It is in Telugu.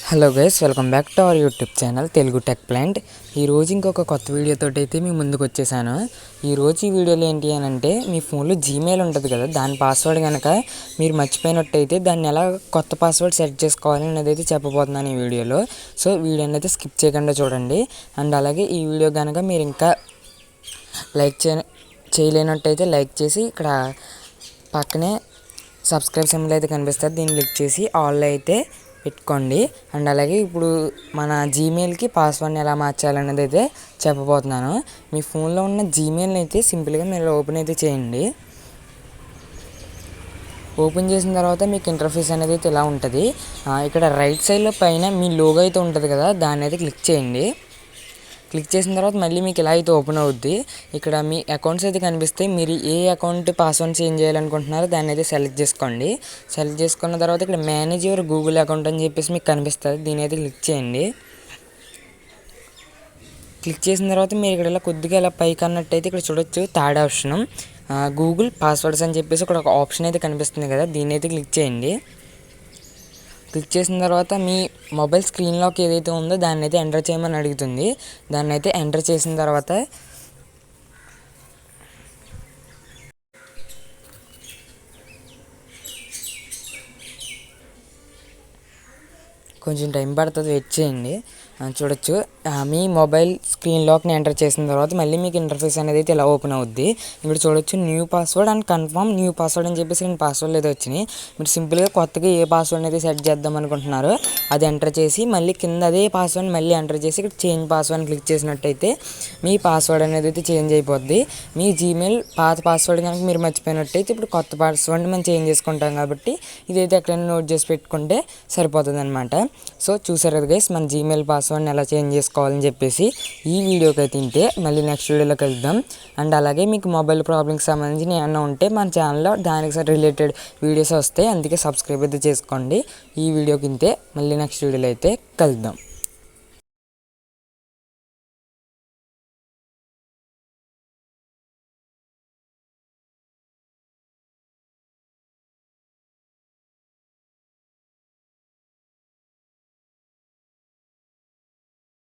Hello guys, welcome back to our YouTube channel Telugu tech plant. ఈరోజు ఇంకొక కొత్త వీడియోతో అయితే మీ ముందుకు వచ్చేసాను. ఈరోజు ఈ వీడియోలో ఏంటి అని అంటే, మీ ఫోన్లో జీమెయిల్ ఉంటుంది కదా, దాని పాస్వర్డ్ కనుక మీరు మర్చిపోయినట్టయితే దాన్ని ఎలా కొత్త పాస్వర్డ్ సెట్ చేసుకోవాలి అనేది అయితే చెప్పబోతున్నాను ఈ వీడియోలో. సో వీడియోని అయితే స్కిప్ చేయకుండా చూడండి. అండ్ అలాగే ఈ వీడియో కనుక మీరు ఇంకా లైక్ చేయలేనట్టయితే లైక్ చేసి ఇక్కడ పక్కనే సబ్స్క్రైబ్ సింబల్ అయితే కనిపిస్తుంది, దీన్ని క్లిక్ చేసి ఆల్లో అయితే పెట్టుకోండి. అండ్ అలాగే ఇప్పుడు మన జీమెయిల్కి పాస్వర్డ్ని ఎలా మార్చాలనేది అయితే చెప్పబోతున్నాను. మీ ఫోన్లో ఉన్న జీమెయిల్ని అయితే సింపుల్గా మీరు ఓపెన్ అయితే చేయండి. ఓపెన్ చేసిన తర్వాత మీకు ఇంటర్ఫేస్ అనేది అయితే ఇలా ఉంటుంది. ఇక్కడ రైట్ సైడ్లో పైన మీ లోగో అయితే ఉంటుంది కదా, దాన్ని అయితే క్లిక్ చేయండి. క్లిక్ చేసిన తర్వాత మళ్ళీ మీకు ఇలా అయితే ఓపెన్ అవుద్ది. ఇక్కడ మీ అకౌంట్స్ అయితే కనిపిస్తాయి. మీరు ఏ అకౌంట్ పాస్వర్డ్ చేంజ్ చేయాలనుకుంటున్నారో దాన్ని అయితే సెలెక్ట్ చేసుకోండి. సెలెక్ట్ చేసుకున్న తర్వాత ఇక్కడ మేనేజ్ యువర్ గూగుల్ అకౌంట్ అని చెప్పేసి మీకు కనిపిస్తుంది, దీని అయితే క్లిక్ చేయండి. క్లిక్ చేసిన తర్వాత మీరు ఇక్కడ ఇలా కొద్దిగా ఇలా పైకి అన్నట్టయితే ఇక్కడ చూడొచ్చు థర్డ్ ఆప్షన్ గూగుల్ పాస్వర్డ్స్ అని చెప్పేసి ఇక్కడ ఒక ఆప్షన్ అయితే కనిపిస్తుంది కదా, దీన్ని అయితే క్లిక్ చేయండి. క్లిక్ చేసిన తర్వాత మీ మొబైల్ స్క్రీన్లోకి ఏదైతే ఉందో దాన్ని అయితే ఎంటర్ చేయమని అడుగుతుంది. దాన్ని అయితే ఎంటర్ చేసిన తర్వాత కొంచెం టైం పడుతుంది, వెయిట్ చేయండి. చూడొచ్చు మీ మొబైల్ స్క్రీన్లోకి ఎంటర్ చేసిన తర్వాత మళ్ళీ మీకు ఇంటర్ఫేస్ అనేది అయితే ఇలా ఓపెన్ అవుద్ది. ఇక్కడ చూడొచ్చు new password and confirm new password అని చెప్పేసి రెండు పాస్వర్డ్లు అయితే వచ్చినాయి. మీరు సింపుల్గా కొత్తగా ఏ పాస్వర్డ్ అయితే సెట్ చేద్దాం అనుకుంటున్నారో అది ఎంటర్ చేసి మళ్ళీ కింద అదే పాస్వర్డ్ మళ్ళీ ఎంటర్ చేసి ఇక్కడ చేంజ్ పాస్వర్డ్ క్లిక్ చేసినట్టయితే మీ పాస్వర్డ్ అనేది అయితే చేంజ్ అయిపోద్ది. మీ జీమెయిల్ పాత పాస్వర్డ్ కనుక మీరు మర్చిపోయినట్టయితే ఇప్పుడు కొత్త పాస్వర్డ్ మనం చేంజ్ చేసుకుంటాం కాబట్టి ఇదైతే ఎక్కడైనా నోట్ చేసి పెట్టుకుంటే సరిపోతుంది అనమాట. సో చూసారు కదా గైస్, మన జీమెయిల్ పాస్వర్డ్ని ఎలా చేంజ్ చేసుకోవాలని చెప్పేసి. ఈ వీడియోకి అయితే తింటే మళ్ళీ నెక్స్ట్ వీడియోలోకి వెళ్దాం. అండ్ అలాగే మీకు మొబైల్ ప్రాబ్లమ్కి సంబంధించి ఏమన్నా ఉంటే మన ఛానల్లో దానికి రిలేటెడ్ వీడియోస్ వస్తాయి, అందుకే సబ్స్క్రైబ్ అయితే చేసుకోండి. ఈ వీడియోకి తింటే మళ్ళీ నెక్స్ట్ వీడియోలో అయితే కలుద్దాం.